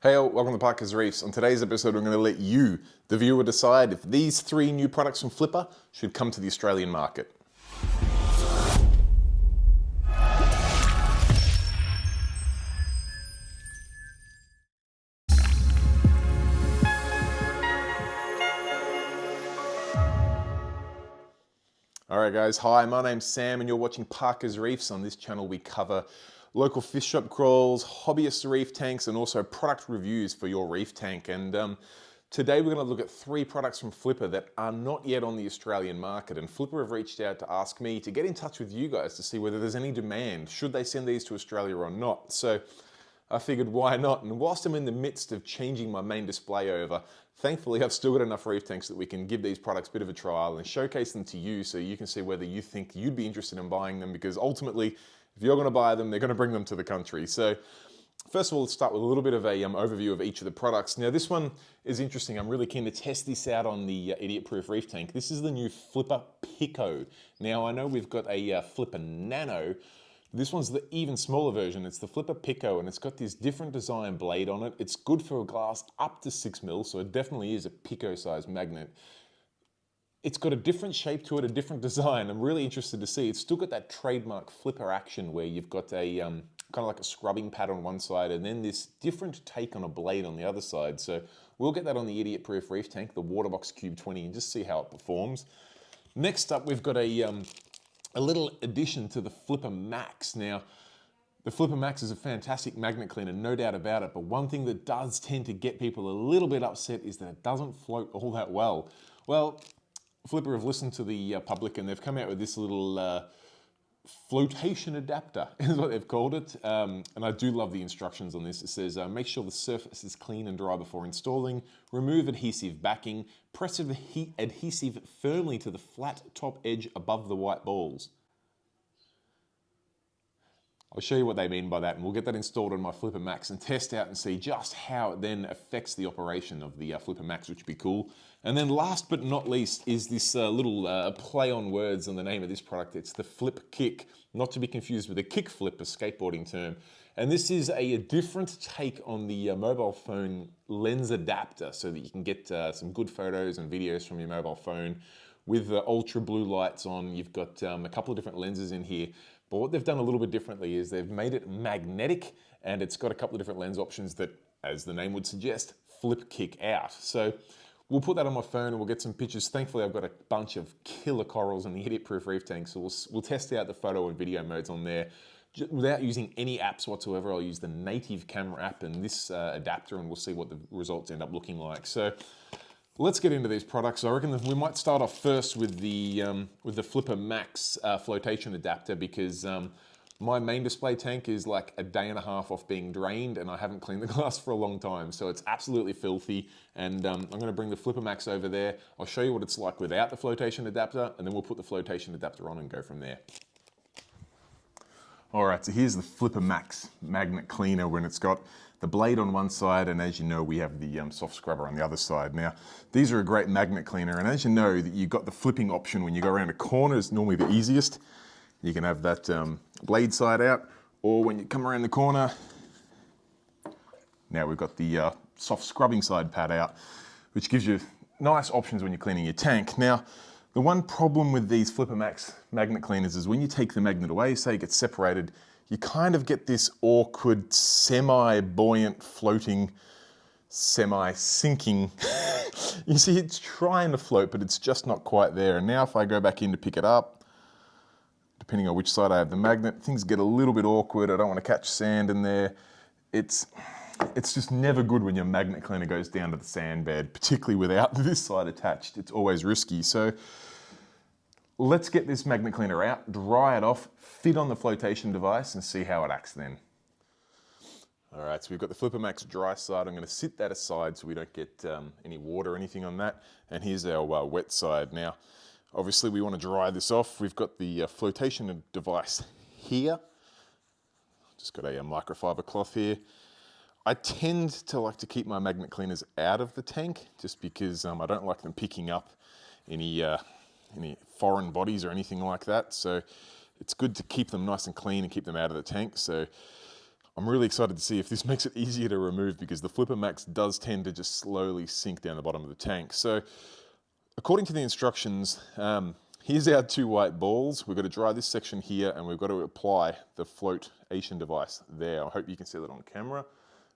Hey all, welcome to Parker's Reefs. On today's episode, I'm going to let you, the viewer, decide if these 3 new products from Flipper should come to the Australian market. Alright guys, hi, my name's Sam and you're watching Parker's Reefs. On this channel we cover local fish shop crawls, hobbyist reef tanks, and also product reviews for your reef tank. And today we're going to look at 3 products from Flipper that are not yet on the Australian market. And Flipper have reached out to ask me to get in touch with you guys to see whether there's any demand. Should they send these to Australia or not? So I figured why not? And whilst I'm in the midst of changing my main display over, thankfully I've still got enough reef tanks that we can give these products a bit of a trial and showcase them to you so you can see whether you think you'd be interested in buying them, because ultimately if you're going to buy them, they're going to bring them to the country. So first of all, let's start with a little bit of a overview of each of the products. Now this one is interesting. I'm really keen to test this out on the idiot-proof reef tank. This is the new Flipper Pico. Now I know we've got a Flipper Nano. This one's the even smaller version. It's the Flipper Pico and it's got this different design blade on it. It's good for a glass up to 6 mil, so it definitely is a Pico size magnet. It's got a different shape to it, a different design. I'm really interested to see. It's still got that trademark Flipper action where you've got a kind of like a scrubbing pad on one side and then this different take on a blade on the other side. So we'll get that on the idiot-proof reef tank, the Waterbox Cube 20, and just see how it performs. Next up, we've got a little addition to the Flipper Max. Now, the Flipper Max is a fantastic magnet cleaner, no doubt about it, but one thing that does tend to get people a little bit upset is that it doesn't float all that well. Well, Flipper have listened to the public and they've come out with this little floatation adapter is what they've called it. And I do love the instructions on this. It says, make sure the surface is clean and dry before installing, remove adhesive backing, press adhesive firmly to the flat top edge above the white balls. I'll show you what they mean by that, and we'll get that installed on my Flipper Max and test out and see just how it then affects the operation of the Flipper Max, which would be cool. And then last but not least is this little play on words on the name of this product. It's the Flip Kick, not to be confused with the kick flip, a skateboarding term. And this is a different take on the mobile phone lens adapter so that you can get some good photos and videos from your mobile phone with the ultra blue lights on. You've got a couple of different lenses in here. But what they've done a little bit differently is they've made it magnetic and it's got a couple of different lens options that, as the name would suggest, flip kick out. So we'll put that on my phone and we'll get some pictures. Thankfully, I've got a bunch of killer corals in the idiot-proof reef tank, so we'll test out the photo and video modes on there. Without using any apps whatsoever, I'll use the native camera app and this adapter and we'll see what the results end up looking like. So let's get into these products. I reckon that we might start off first with the Flipper Max floatation adapter, because my main display tank is like a day and a half off being drained and I haven't cleaned the glass for a long time, so it's absolutely filthy. And I'm going to bring the Flipper Max over there. I'll show you what it's like without the floatation adapter and then we'll put the floatation adapter on and go from there. Alright, so here's the Flipper Max magnet cleaner when it's got the blade on one side, and as you know we have the soft scrubber on the other side. Now these are a great magnet cleaner, and as you know that you've got the flipping option when you go around a corner is normally the easiest. You can have that blade side out, or when you come around the corner, now we've got the soft scrubbing side pad out, which gives you nice options when you're cleaning your tank. Now the one problem with these Flipper Max magnet cleaners is when you take the magnet away, say it gets separated, you kind of get this awkward, semi-buoyant, floating, semi-sinking. You see, it's trying to float, but it's just not quite there. And now if I go back in to pick it up, depending on which side I have the magnet, things get a little bit awkward. I don't want to catch sand in there. It's just never good when your magnet cleaner goes down to the sand bed, particularly without this side attached. It's always risky. So let's get this magnet cleaner out, dry it off, fit on the flotation device and see how it acts then. All right, so we've got the Flipper Max dry side. I'm going to sit that aside so we don't get any water or anything on that. And here's our wet side. Now, obviously we want to dry this off. We've got the flotation device here. Just got a microfiber cloth here. I tend to like to keep my magnet cleaners out of the tank just because I don't like them picking up any foreign bodies or anything like that. So it's good to keep them nice and clean and keep them out of the tank. So I'm really excited to see if this makes it easier to remove, because the Flipper Max does tend to just slowly sink down the bottom of the tank. So according to the instructions, here's our 2 white balls. We've got to dry this section here, and we've got to apply the floatation device there. I hope you can see that on camera.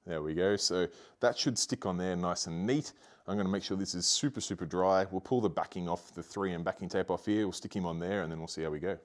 There we go. So that should stick on there nice and neat. I'm going to make sure this is super, super dry. We'll pull the backing off, the 3M backing tape off here. We'll stick him on there, and then we'll see how we go.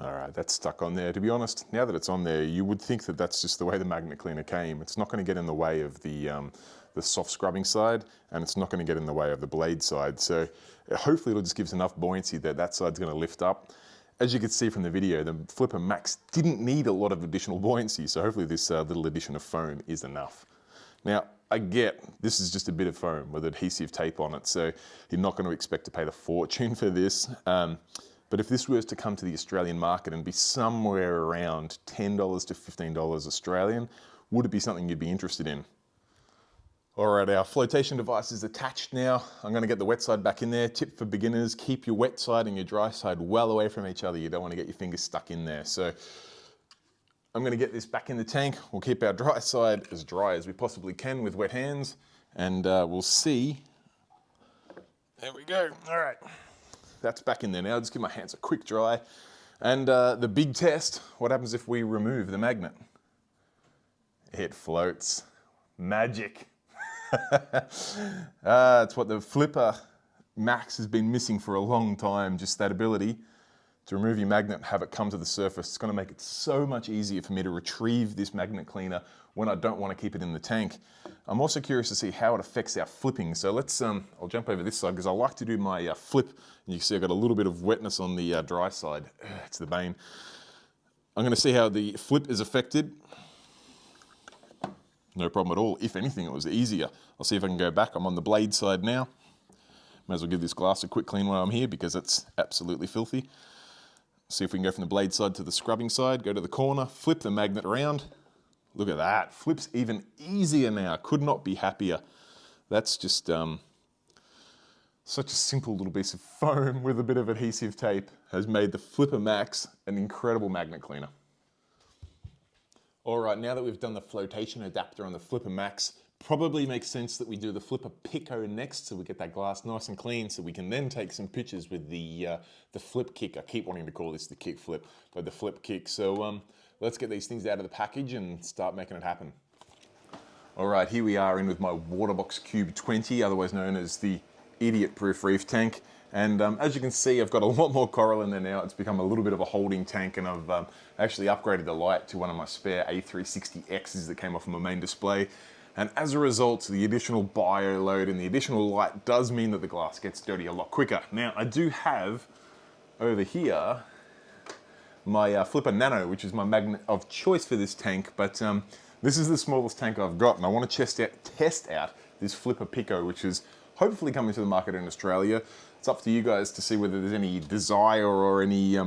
All right, that's stuck on there. To be honest, now that it's on there, you would think that that's just the way the magnet cleaner came. It's not going to get in the way of the soft scrubbing side, and it's not going to get in the way of the blade side. So hopefully it'll just give us enough buoyancy that that side's going to lift up. As you can see from the video, the Flipper Max didn't need a lot of additional buoyancy, so hopefully this little addition of foam is enough. Now, I get this is just a bit of foam with adhesive tape on it, so you're not going to expect to pay the fortune for this. But if this was to come to the Australian market and be somewhere around $10 to $15 Australian, would it be something you'd be interested in? All right, our flotation device is attached now. I'm going to get the wet side back in there. Tip for beginners, keep your wet side and your dry side well away from each other. You don't want to get your fingers stuck in there. So I'm going to get this back in the tank. We'll keep our dry side as dry as we possibly can with wet hands, and we'll see. There we go. All right. That's back in there now. Just give my hands a quick dry. And the big test, what happens if we remove the magnet? It floats. Magic. It's what the Flipper Max has been missing for a long time, just that ability to remove your magnet and have it come to the surface. It's going to make it so much easier for me to retrieve this magnet cleaner when I don't want to keep it in the tank. I'm also curious to see how it affects our flipping. So let's, I'll jump over this side because I like to do my flip. And you can see I've got a little bit of wetness on the dry side. It's the bane. I'm going to see how the flip is affected. No problem at all. If anything, it was easier. I'll see if I can go back. I'm on the blade side now. Might as well give this glass a quick clean while I'm here because it's absolutely filthy. See if we can go from the blade side to the scrubbing side, go to the corner, flip the magnet around. Look at that, flips even easier now. Could not be happier. That's just such a simple little piece of foam with a bit of adhesive tape has made the Flipper Max an incredible magnet cleaner. All right, now that we've done the flotation adapter on the Flipper Max, probably makes sense that we do the Flipper Pico next, so we get that glass nice and clean, so we can then take some pictures with the flip kick. I keep wanting to call this the kick flip, but the flip kick. So let's get these things out of the package and start making it happen. All right, here we are in with my Waterbox Cube 20, otherwise known as the idiot-proof reef tank. And as you can see, I've got a lot more coral in there now. It's become a little bit of a holding tank, and I've actually upgraded the light to one of my spare A360Xs that came off of my main display. And as a result, the additional bio load and the additional light does mean that the glass gets dirty a lot quicker. Now, I do have over here my Flipper Nano, which is my magnet of choice for this tank, but this is the smallest tank I've got, and I want to test out this Flipper Pico, which is hopefully coming to the market in Australia. It's up to you guys to see whether there's any desire or any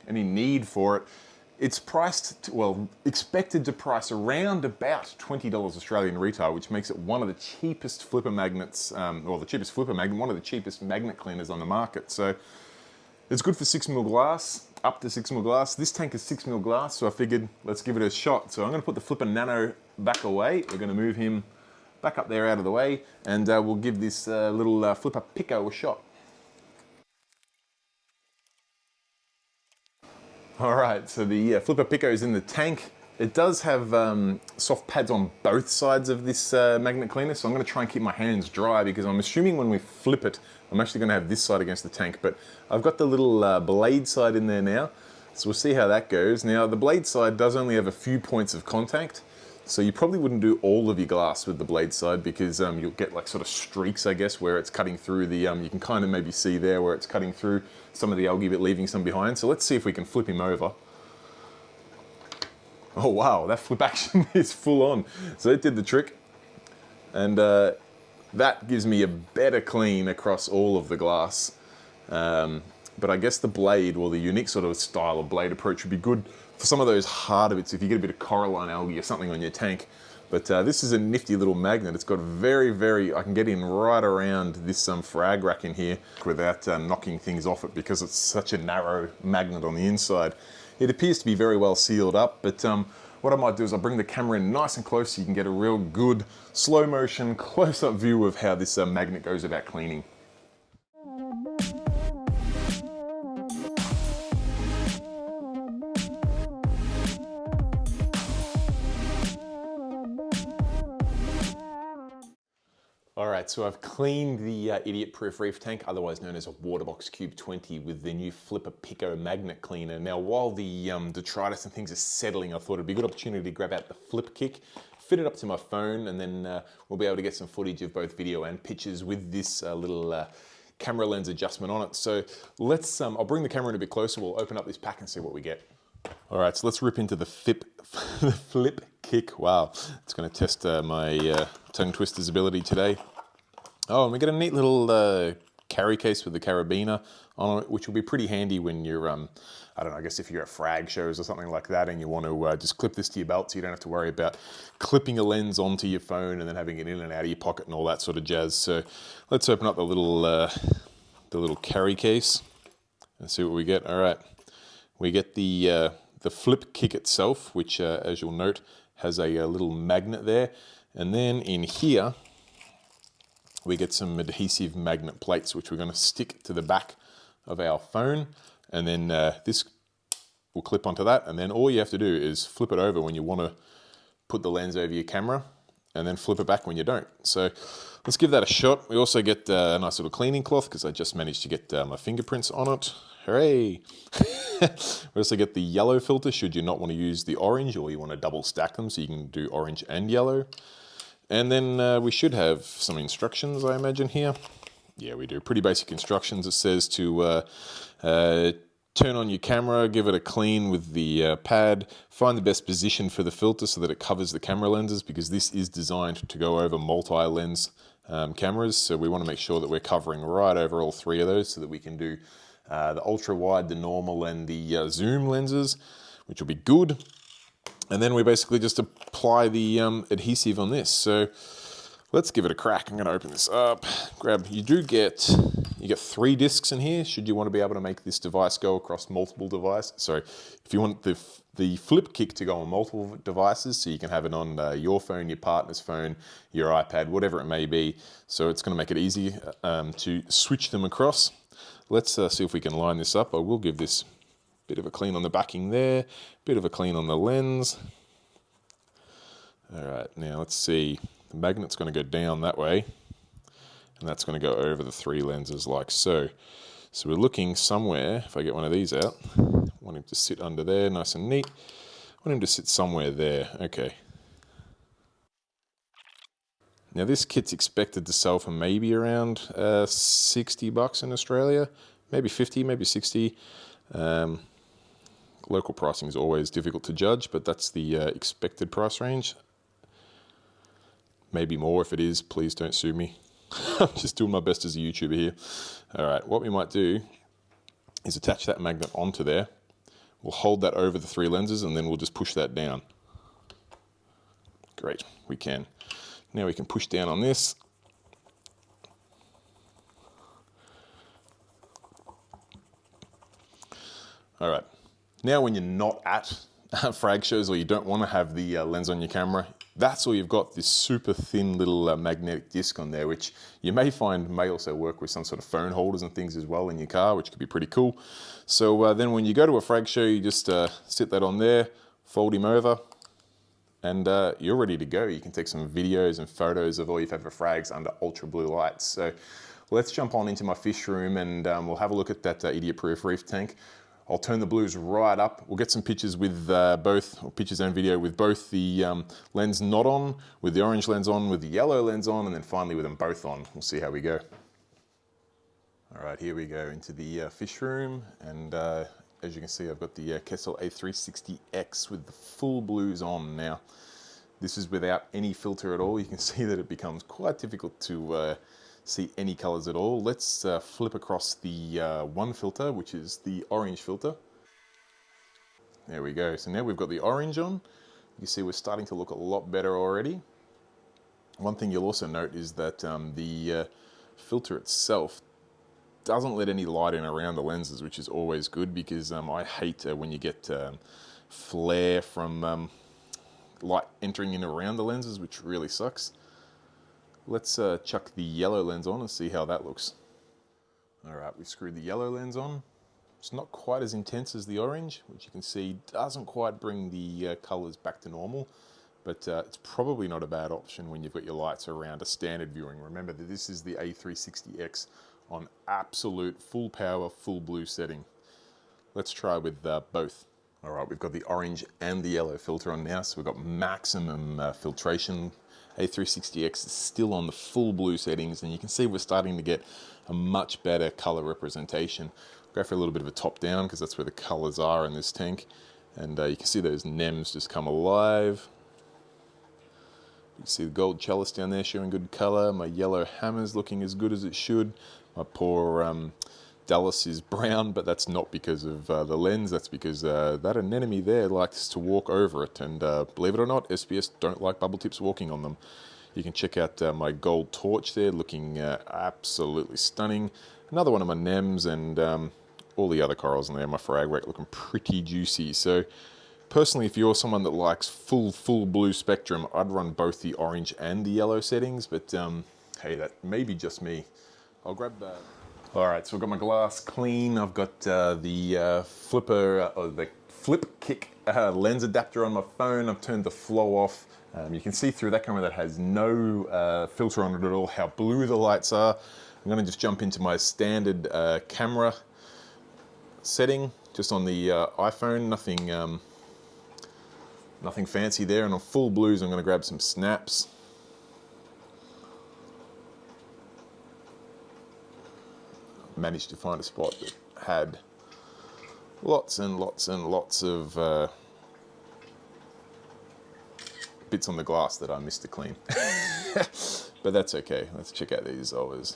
need for it. It's priced, well, expected to price around about $20 Australian retail, which makes it one of the cheapest Flipper magnets, or the cheapest Flipper magnet, one of the cheapest magnet cleaners on the market. So it's good for 6mm glass, up to 6mm glass. This tank is 6mm glass, so I figured let's give it a shot. So I'm going to put the Flipper Nano back away. We're going to move him back up there out of the way, and we'll give this little Flipper Pico a shot. All right, so the Flipper Pico is in the tank. It does have soft pads on both sides of this magnet cleaner, so I'm going to try and keep my hands dry because I'm assuming when we flip it, I'm actually going to have this side against the tank, but I've got the little blade side in there now, so we'll see how that goes. Now, the blade side does only have a few points of contact, so you probably wouldn't do all of your glass with the blade side because you'll get like sort of streaks, I guess, where it's cutting through the, you can kind of maybe see there where it's cutting through some of the algae but leaving some behind. So let's see if we can flip him over. Oh wow, that flip action is full on. So it did the trick. And that gives me a better clean across all of the glass. But I guess the blade, or the unique sort of style of blade approach would be good for some of those harder bits. If you get a bit of coralline algae or something on your tank, But this is a nifty little magnet. It's got I can get in right around this frag rack in here without knocking things off it because it's such a narrow magnet on the inside. It appears to be very well sealed up, but what I might do is I'll bring the camera in nice and close so you can get a real good slow motion close-up view of how this magnet goes about cleaning. Alright, so I've cleaned the idiot-proof reef tank, otherwise known as a Waterbox Cube 20, with the new Flipper Pico magnet cleaner. Now, while the detritus and things are settling, I thought it'd be a good opportunity to grab out the flip kick, fit it up to my phone, and then we'll be able to get some footage of both video and pictures with this little camera lens adjustment on it. So let's, I'll bring the camera in a bit closer, we'll open up this pack and see what we get. Alright, so let's rip into the flip kick. Wow, it's going to test my tongue twister's ability today. Oh, and we get a neat little carry case with the carabiner on it, which will be pretty handy when you're, I don't know, I guess if you're at frag shows or something like that and you want to just clip this to your belt so you don't have to worry about clipping a lens onto your phone and then having it in and out of your pocket and all that sort of jazz. So let's open up the little carry case and see what we get. All right, we get the flip kick itself, which as you'll note has a little magnet there, and then in here we get some adhesive magnet plates which we're going to stick to the back of our phone, and then this will clip onto that, and then all you have to do is flip it over when you want to put the lens over your camera and then flip it back when you don't. So let's give that a shot. We also get a nice little cleaning cloth because I just managed to get my fingerprints on it. Hooray! We also get the yellow filter should you not want to use the orange, or you want to double stack them so you can do orange and yellow. And then we should have some instructions, I imagine, here. Yeah, we do. Pretty basic instructions. It says to turn on your camera, give it a clean with the pad, find the best position for the filter so that it covers the camera lenses, because this is designed to go over multi-lens cameras. So we want to make sure that we're covering right over all three of those so that we can do the ultra wide, the normal, and the zoom lenses, which will be good. And then we basically just apply the adhesive on this. So let's give it a crack. I'm going to open this up. You get 3 discs in here. Should you want to be able to make this device go across multiple devices? Sorry, if you want the flip kick to go on multiple devices, so you can have it on your phone, your partner's phone, your iPad, whatever it may be. So it's going to make it easy to switch them across. Let's see if we can line this up. I will give this a bit of a clean on the backing there, bit of a clean on the lens. All right, now let's see. The magnet's going to go down that way, and that's going to go over the 3 lenses like so. So we're looking somewhere, if I get one of these out, I want him to sit under there, nice and neat. I want him to sit somewhere there, okay. Now this kit's expected to sell for maybe around $60 in Australia, maybe 50, maybe 60. Local pricing is always difficult to judge, but that's the expected price range. Maybe more. If it is, please don't sue me. I'm just doing my best as a YouTuber here. All right, what we might do is attach that magnet onto there. We'll hold that over the 3 lenses and then we'll just push that down. Great, we can. Now we can push down on this. All right, now when you're not at frag shows or you don't want to have the lens on your camera, that's all you've got, this super thin little magnetic disc on there, which you may find may also work with some sort of phone holders and things as well in your car, which could be pretty cool. So then when you go to a frag show, you just sit that on there, fold him over, and you're ready to go. You can take some videos and photos of all your favorite frags under ultra blue lights. So let's jump on into my fish room and we'll have a look at that idiot-proof reef tank. I'll turn the blues right up. We'll get some pictures with pictures and video with both the lens not on, with the orange lens on, with the yellow lens on, and then finally with them both on. We'll see how we go. All right, here we go into the fish room, and as you can see, I've got the Kessel A360X with the full blues on now. This is without any filter at all. You can see that it becomes quite difficult to see any colors at all. Let's flip across the one filter, which is the orange filter. There we go. So now we've got the orange on. You see we're starting to look a lot better already. One thing you'll also note is that the filter itself doesn't let any light in around the lenses, which is always good, because I hate when you get flare from light entering in around the lenses, which really sucks. Let's chuck the yellow lens on and see how that looks. All right, we've screwed the yellow lens on. It's not quite as intense as the orange, which you can see doesn't quite bring the colors back to normal, but it's probably not a bad option when you've got your lights around a standard viewing. Remember that this is the A360X on absolute full power, full blue setting. Let's try with both. All right, we've got the orange and the yellow filter on now, so we've got maximum filtration. A360X is still on the full blue settings, and you can see we're starting to get a much better color representation. Go for a little bit of a top down, because that's where the colors are in this tank. And you can see those NEMs just come alive. You can see the gold chalice down there showing good color. My yellow hammer's looking as good as it should. My poor Dallas is brown, but that's not because of the lens. That's because that anemone there likes to walk over it. And believe it or not, SPS don't like bubble tips walking on them. You can check out my gold torch there, looking absolutely stunning. Another one of my NEMs, and all the other corals in there, my frag rate looking pretty juicy. So personally, if you're someone that likes full blue spectrum, I'd run both the orange and the yellow settings, but hey, that may be just me. I'll grab that. All right, so I've got my glass clean. I've got the flipper, or the flip kick lens adapter on my phone. I've turned the flow off. You can see through that camera that has no filter on it at all how blue the lights are. I'm gonna just jump into my standard camera setting, just on the iPhone, nothing fancy there. And on full blues, I'm gonna grab some snaps. Managed to find a spot that had lots and lots and lots of bits on the glass that I missed to clean. But that's okay. Let's check out these Zoas.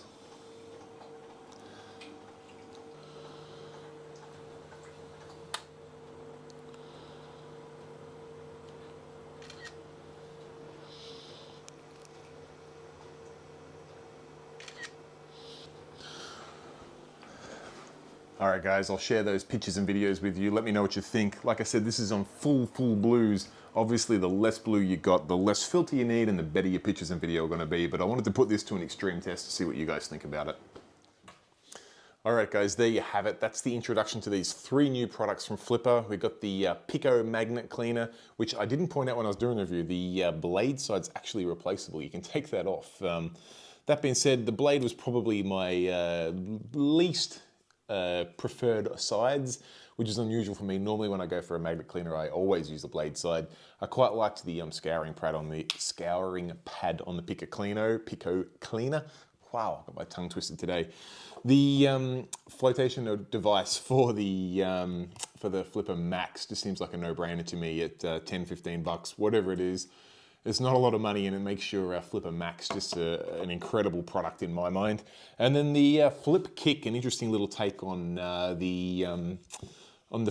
All right, guys, I'll share those pictures and videos with you. Let me know what you think. Like I said, this is on full blues. Obviously, the less blue you got, the less filter you need, and the better your pictures and video are gonna be. But I wanted to put this to an extreme test to see what you guys think about it. All right, guys, there you have it. That's the introduction to these 3 new products from Flipper. We got the Pico magnet cleaner, which I didn't point out when I was doing the review. The blade side's actually replaceable. You can take that off. That being said, the blade was probably my least preferred sides, which is unusual for me. Normally when I go for a magnet cleaner, I always use the blade side. I quite liked the scouring pad on the Pico cleaner. Wow, I got my tongue twisted today. The flotation device for the Flipper Max just seems like a no-brainer to me at 10-15 bucks, whatever it is. It's not a lot of money, and it makes your Flipper Max just an incredible product in my mind. And then the Flip Kick, an interesting little take on the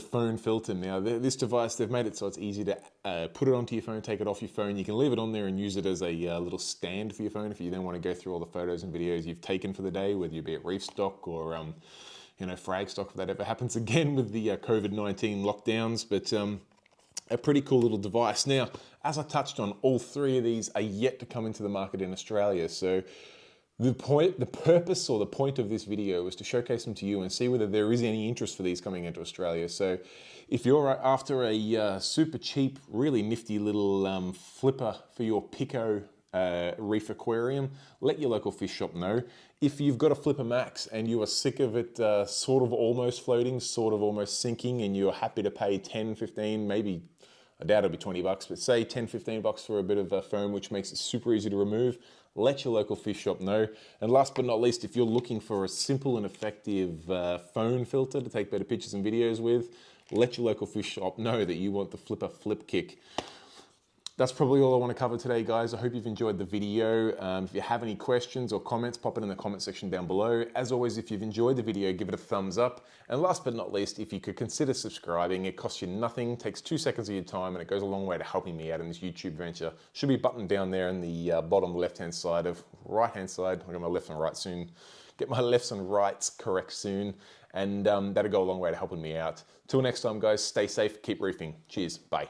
phone filter. Now, this device, they've made it so it's easy to put it onto your phone, take it off your phone. You can leave it on there and use it as a little stand for your phone if you don't want to go through all the photos and videos you've taken for the day, whether you be at reef stock or frag stock, if that ever happens again with the COVID-19 lockdowns. But a pretty cool little device. Now, as I touched on, all 3 of these are yet to come into the market in Australia. So the purpose or the point of this video was to showcase them to you and see whether there is any interest for these coming into Australia. So if you're after a super cheap, really nifty little flipper for your Pico reef aquarium, let your local fish shop know. If you've got a Flipper Max and you are sick of it sort of almost floating, sort of almost sinking, and you're happy to pay 10, 15, maybe, I doubt it'll be 20 bucks, but say 10, 15 bucks for a bit of foam, which makes it super easy to remove, let your local fish shop know. And last but not least, if you're looking for a simple and effective phone filter to take better pictures and videos with, let your local fish shop know that you want the Flipper Flip Kick. that's probably all I want to cover today, guys. I hope you've enjoyed the video. If you have any questions or comments, pop it in the comment section down below. As always, if you've enjoyed the video, give it a thumbs up. And last but not least, if you could consider subscribing, it costs you nothing, takes 2 seconds of your time, and it goes a long way to helping me out in this YouTube venture. Should be buttoned down there in the bottom left-hand side of right-hand side. I'll get my left and right soon. Get my lefts and rights correct soon. And that'll go a long way to helping me out. Till next time, guys, stay safe, keep reefing. Cheers, bye.